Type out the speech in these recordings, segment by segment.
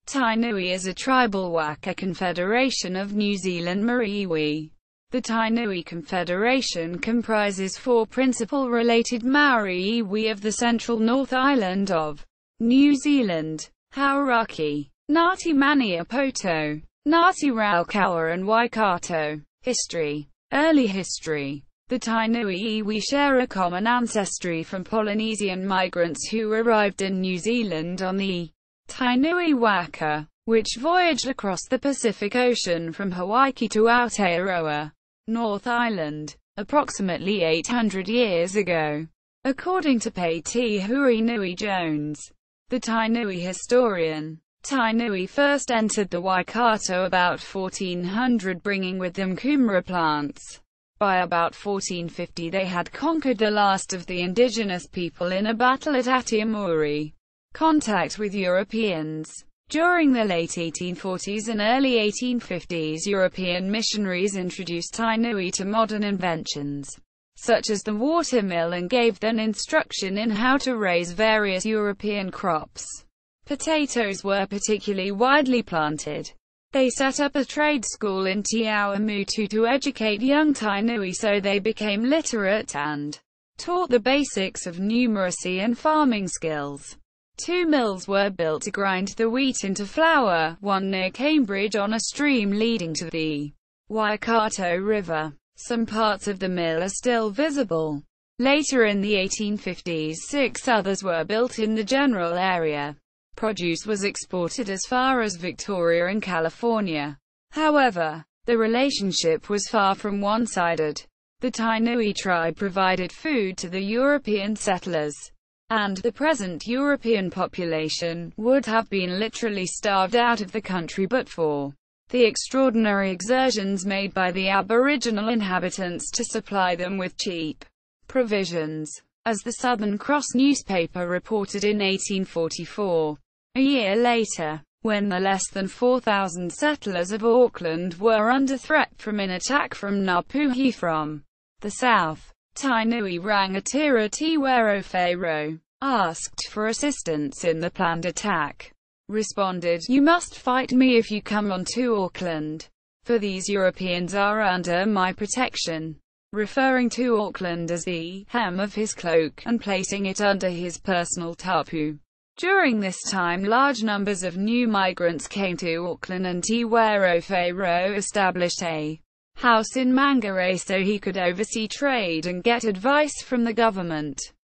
Tainui is a tribal waka confederation of New Zealand Māori. The Tainui Confederation comprises four principal related Maori iwi of the central North Island of New Zealand: Hauraki, Ngāti Maniapoto, Ngāti Raukawa and Waikato. History. Early history. The Tainui iwi share a common ancestry from Polynesian migrants who arrived in New Zealand on the Tainui Waka, which voyaged across the Pacific Ocean from Hawaii to Aotearoa, North Island, approximately 800 years ago. According to Pēti Hurinui Jones, the Tainui historian, Tainui first entered the Waikato about 1400, bringing with them kumara plants. By about 1450 they had conquered the last of the indigenous people in a battle at Atiamuri. Contact with Europeans. During the late 1840s and early 1850s, European missionaries introduced Tainui to modern inventions, such as the watermill, and gave them instruction in how to raise various European crops. Potatoes were particularly widely planted. They set up a trade school in Te Awamutu to educate young Tainui so they became literate and taught the basics of numeracy and farming skills. Two mills were built to grind the wheat into flour, one near Cambridge on a stream leading to the Waikato River. Some parts of the mill are still visible. Later in the 1850s, 6 others were built in the general area. Produce was exported as far as Victoria and California. However, the relationship was far from one-sided. The Tainui tribe provided food to the European settlers, and the present European population would have been literally starved out of the country but for the extraordinary exertions made by the Aboriginal inhabitants to supply them with cheap provisions. As the Southern Cross newspaper reported in 1844, a year later, when the less than 4,000 settlers of Auckland were under threat from an attack from Ngāpuhi from the south, Tainui Rangatira Te Wherowhero asked for assistance in the planned attack. Responded, "You must fight me if you come on to Auckland, for these Europeans are under my protection," referring to Auckland as the hem of his cloak, and placing it under his personal tapu. During this time large numbers of new migrants came to Auckland, and Te Wherowhero established a house in Mangere so he could oversee trade and get advice from the government.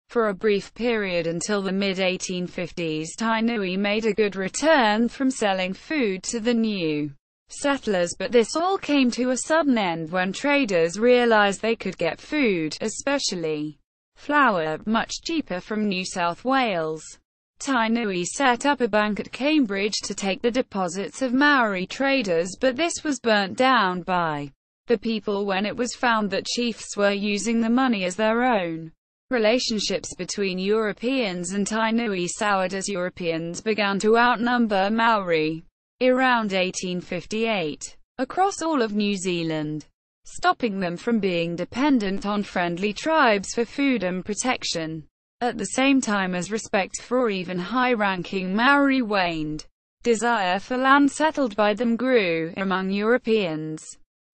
For a brief period until the mid-1850s, Tainui made a good return from selling food to the new settlers, but this all came to a sudden end when traders realized they could get food, especially flour, much cheaper from New South Wales. Tainui set up a bank at Cambridge to take the deposits of Maori traders, but this was burnt down by the people when it was found that chiefs were using the money as their own. Relationships between Europeans and Tainui soured as Europeans began to outnumber Maori. Around 1858, across all of New Zealand, stopping them from being dependent on friendly tribes for food and protection. At the same time as respect for even high-ranking Maori waned, desire for land settled by them grew among Europeans.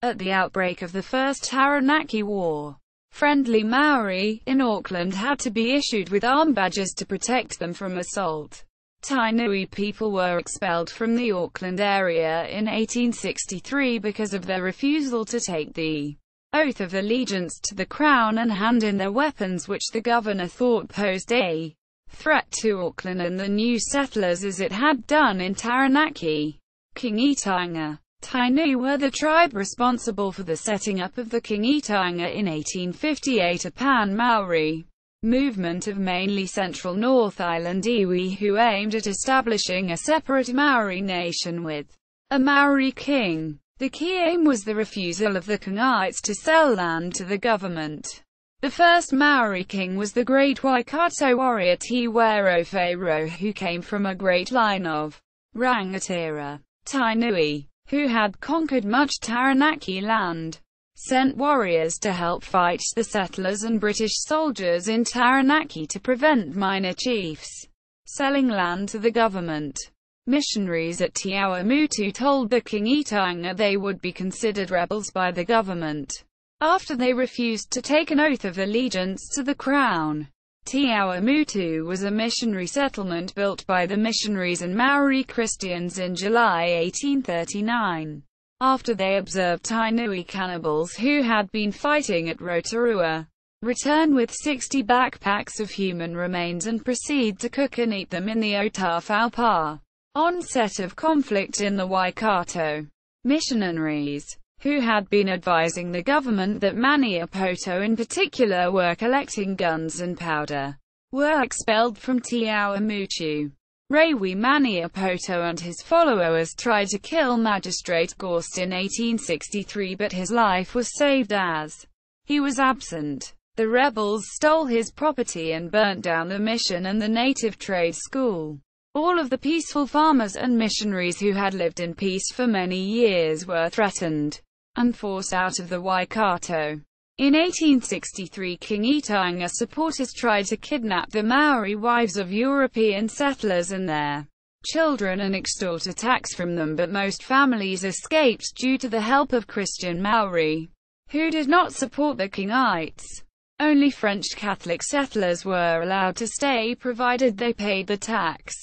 At the outbreak of the First Taranaki War, friendly Maori in Auckland had to be issued with arm badges to protect them from assault. Tainui people were expelled from the Auckland area in 1863 because of their refusal to take the oath of allegiance to the Crown and hand in their weapons, which the governor thought posed a threat to Auckland and the new settlers as it had done in Taranaki. Kingitānga. Tainui were the tribe responsible for the setting up of the Kingitānga in 1858, a pan-Maori movement of mainly central North Island iwi who aimed at establishing a separate Maori nation with a Maori king. The key aim was the refusal of the Kingites to sell land to the government. The first Maori king was the great Waikato warrior Te Wherowhero, who came from a great line of Rangatira. Tainui, who had conquered much Taranaki land, sent warriors to help fight the settlers and British soldiers in Taranaki to prevent minor chiefs selling land to the government. Missionaries at Tiawamutu told the King Itaunga they would be considered rebels by the government after they refused to take an oath of allegiance to the crown. Tiawamutu was a missionary settlement built by the missionaries and Maori Christians in July 1839, after they observed Tainui cannibals who had been fighting at Rotorua return with 60 backpacks of human remains and proceed to cook and eat them in the Otawhaupa. Onset of conflict in the Waikato. Missionaries, who had been advising the government that Maniapoto in particular were collecting guns and powder, were expelled from Tiawamutu. Rewi Maniapoto and his followers tried to kill Magistrate Gorst in 1863, but his life was saved as he was absent. The rebels stole his property and burnt down the mission and the native trade school. All of the peaceful farmers and missionaries who had lived in peace for many years were threatened and forced out of the Waikato. In 1863, King Itaunga supporters tried to kidnap the Maori wives of European settlers and their children and extort a tax from them, but most families escaped due to the help of Christian Maori, who did not support the Kingites. Only French Catholic settlers were allowed to stay provided they paid the tax.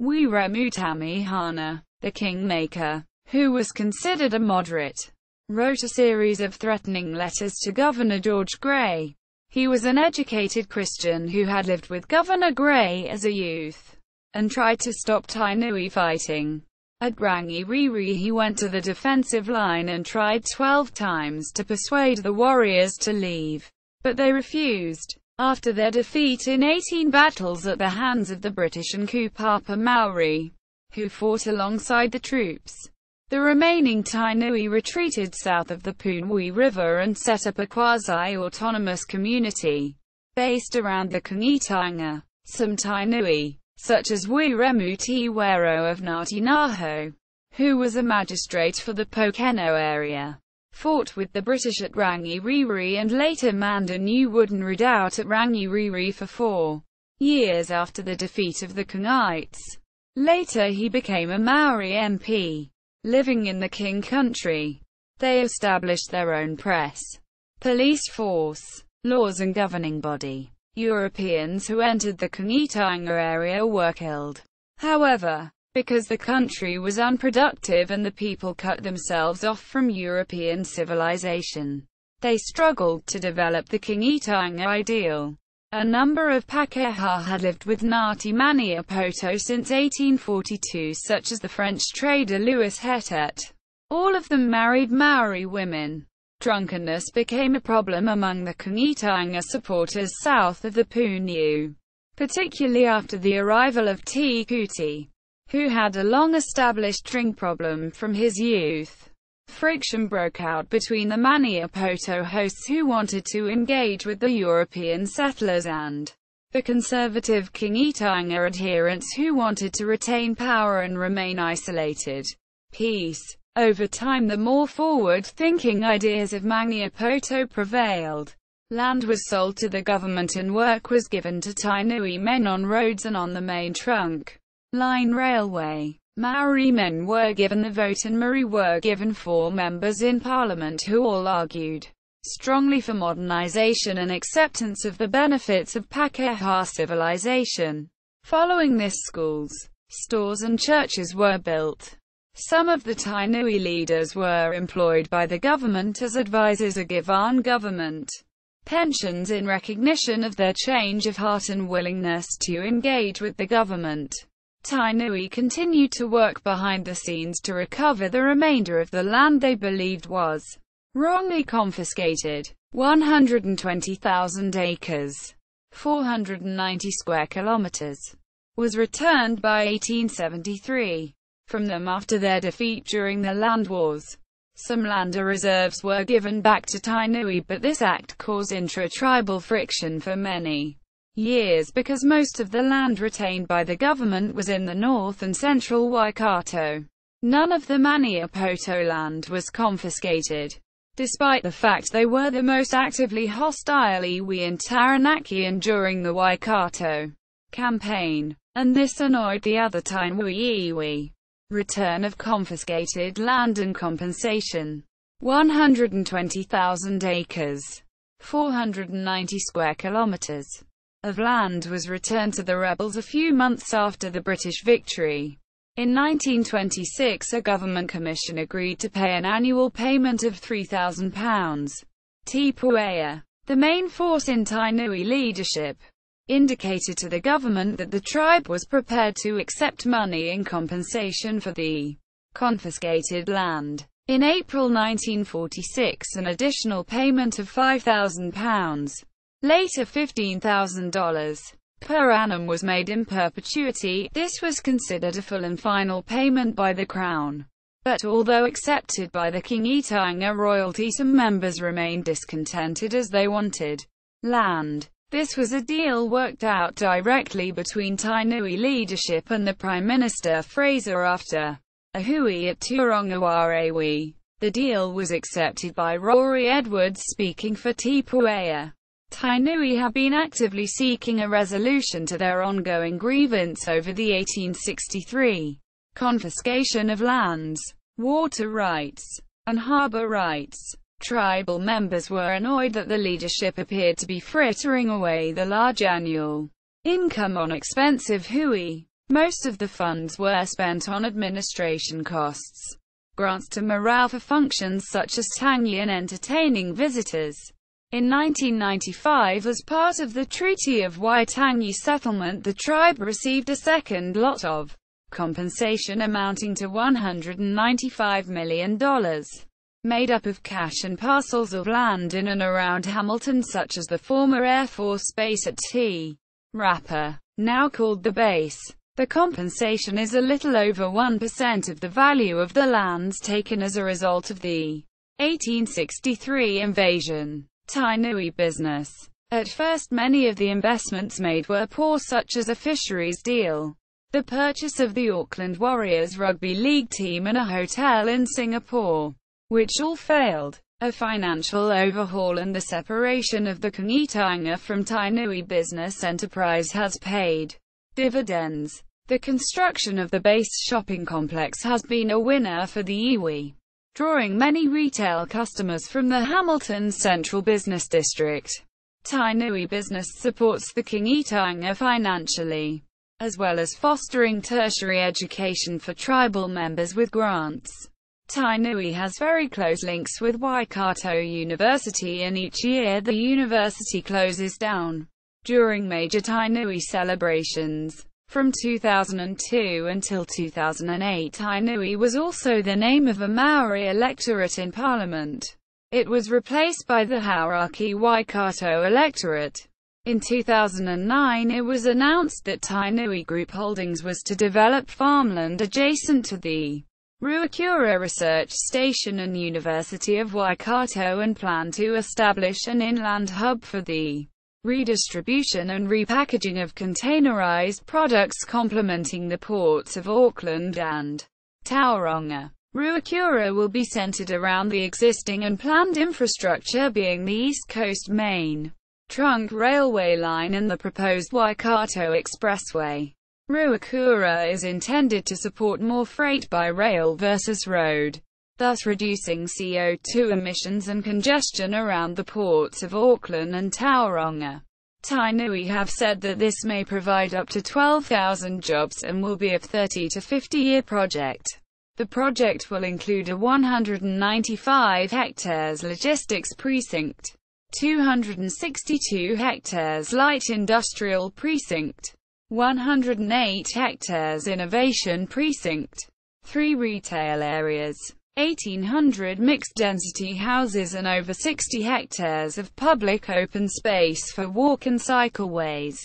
Wiremu Tamihana, the kingmaker, who was considered a moderate, wrote a series of threatening letters to Governor George Grey. He was an educated Christian who had lived with Governor Grey as a youth, and tried to stop Tainui fighting. At Rangiriri he went to the defensive line and tried 12 times to persuade the warriors to leave, but they refused. After their defeat in 18 battles at the hands of the British and Kupapa Maori, who fought alongside the troops, the remaining Tainui retreated south of the Punui River and set up a quasi-autonomous community based around the King Itaunga. Some Tainui, such as Wiremu Te Wero of Ngati Naho, who was a magistrate for the Pokeno area, fought with the British at Rangiriri and later manned a new wooden redoubt at Rangiriri for 4 years after the defeat of the Kingites. Later he became a Maori MP, living in the King Country. They established their own press, police force, laws and governing body. Europeans who entered the King Itaunga area were killed. However, because the country was unproductive and the people cut themselves off from European civilization, they struggled to develop the King Itaunga ideal. A number of Pakeha had lived with Ngati Maniapoto since 1842, such as the French trader Louis Hetet. All of them married Maori women. Drunkenness became a problem among the King Itaunga supporters south of the Puniu, particularly after the arrival of Te Kuti, who had a long-established drink problem from his youth. Friction broke out between the Maniapoto hosts who wanted to engage with the European settlers and the conservative King Itaunga adherents who wanted to retain power and remain isolated. Peace. Over time the more forward-thinking ideas of Maniapoto prevailed. Land was sold to the government and work was given to Tainui men on roads and on the main trunk line railway. Maori men were given the vote and Maori were given 4 members in parliament who all argued strongly for modernization and acceptance of the benefits of Pakeha civilization. Following this, schools, stores and churches were built. Some of the Tainui leaders were employed by the government as advisors or given government pensions in recognition of their change of heart and willingness to engage with the government. Tainui continued to work behind the scenes to recover the remainder of the land they believed was wrongly confiscated. 120,000 acres, 490 square kilometers, was returned by 1873 from them after their defeat during the land wars. Some land reserves were given back to Tainui, but this act caused intra-tribal friction for many years because most of the land retained by the government was in the north and central Waikato. None of the Maniapoto land was confiscated, despite the fact they were the most actively hostile iwi and Taranakian during the Waikato campaign, and this annoyed the other Tainui iwi. Return of confiscated land and compensation. 120,000 acres, 490 square kilometers, of land was returned to the rebels a few months after the British victory. In 1926, a government commission agreed to pay an annual payment of £3,000. Tipuaya, the main force in Tainui leadership, indicated to the government that the tribe was prepared to accept money in compensation for the confiscated land. In April 1946, an additional payment of £5,000, later $15,000, per annum was made in perpetuity. This was considered a full and final payment by the Crown. But although accepted by the Kingitanga royalty, some members remained discontented as they wanted land. This was a deal worked out directly between Tainui leadership and the Prime Minister Fraser after a hui at Turongawarewi. The deal was accepted by Rory Edwards speaking for Tipuaya. Tainui have been actively seeking a resolution to their ongoing grievance over the 1863 confiscation of lands, water rights, and harbour rights. Tribal members were annoyed that the leadership appeared to be frittering away the large annual income on expensive hui. Most of the funds were spent on administration costs, grants to morale for functions such as tangi and entertaining visitors. In 1995, as part of the Treaty of Waitangi settlement, the tribe received a second lot of compensation amounting to $195 million, made up of cash and parcels of land in and around Hamilton, such as the former Air Force Base at T. Rapa, now called the base. The compensation is a little over 1% of the value of the lands taken as a result of the 1863 invasion. Tainui business. At first, many of the investments made were poor, such as a fisheries deal, the purchase of the Auckland Warriors rugby league team, and a hotel in Singapore, which all failed. A financial overhaul and the separation of the Kingitanga from Tainui business enterprise has paid dividends. The construction of the base shopping complex has been a winner for the iwi, drawing many retail customers from the Hamilton Central Business District. Tainui business supports the Kingitanga financially, as well as fostering tertiary education for tribal members with grants. Tainui has very close links with Waikato University, and each year the university closes down during major Tainui celebrations. From 2002 until 2008, Tainui was also the name of a Maori electorate in Parliament. It was replaced by the Hauraki Waikato electorate. In 2009, it was announced that Tainui Group Holdings was to develop farmland adjacent to the Ruakura Research Station and University of Waikato, and plan to establish an inland hub for the redistribution and repackaging of containerized products, complementing the ports of Auckland and Tauranga. Ruakura will be centered around the existing and planned infrastructure, being the East Coast Main Trunk Railway line and the proposed Waikato Expressway. Ruakura is intended to support more freight by rail versus road, thus reducing CO2 emissions and congestion around the ports of Auckland and Tauranga. Tainui have said that this may provide up to 12,000 jobs and will be a 30 to 50-year project. The project will include a 195 hectares logistics precinct, 262 hectares light industrial precinct, 108 hectares innovation precinct, 3 retail areas, 1,800 mixed-density houses, and over 60 hectares of public open space for walk and cycleways,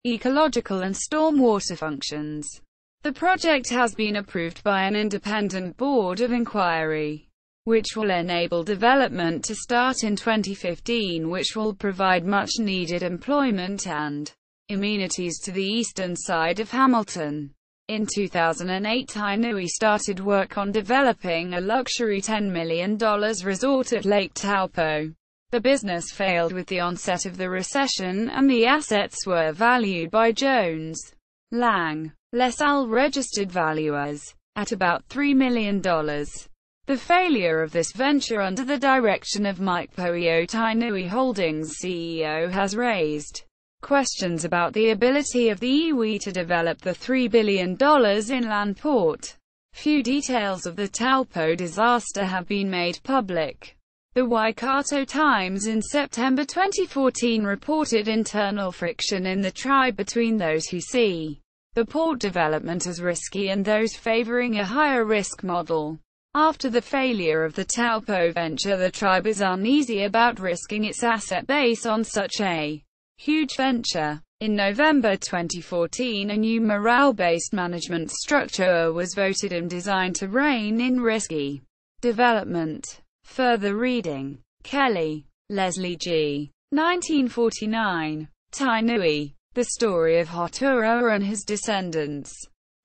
ecological and stormwater functions. The project has been approved by an independent board of inquiry, which will enable development to start in 2015, which will provide much-needed employment and amenities to the eastern side of Hamilton. In 2008, Tainui started work on developing a luxury $10 million resort at Lake Taupo. The business failed with the onset of the recession, and the assets were valued by Jones Lang LaSalle registered valuers at about $3 million. The failure of this venture under the direction of Mike Poio, Tainui Holdings CEO, has raised questions about the ability of the iwi to develop the $3 billion inland port. Few details of the Taupo disaster have been made public. The Waikato Times in September 2014 reported internal friction in the tribe between those who see the port development as risky and those favoring a higher risk model. After the failure of the Taupo venture, the tribe is uneasy about risking its asset base on such a huge venture. In November 2014, a new morale-based management structure was voted and designed to rein in risky development. Further reading: Kelly, Leslie G. 1949. Tainui: The Story of Hoturoa and His Descendants.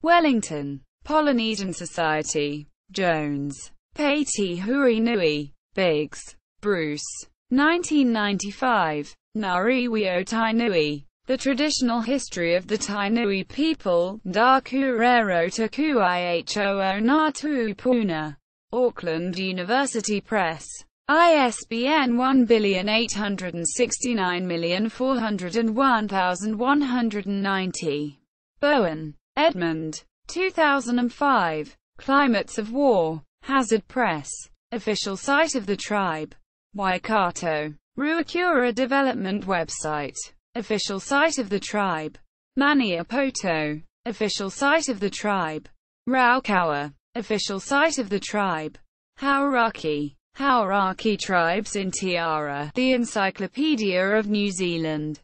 Wellington: Polynesian Society. Jones. Peti Hui Nui. Biggs, Bruce. 1995. Ngāriwi o Tainui: The Traditional History of the Tainui People. Dakurero Takuihoo Ngā Tupuna. Auckland University Press. ISBN 1869401190. Bowen, Edmund. 2005. Climates of War. Hazard Press. Official site of the tribe. Waikato. Ruakura Development website. Official site of the tribe. Maniapoto. Official site of the tribe. Raukawa. Official site of the tribe. Hauraki. Hauraki Tribes in Tiara, The Encyclopedia of New Zealand.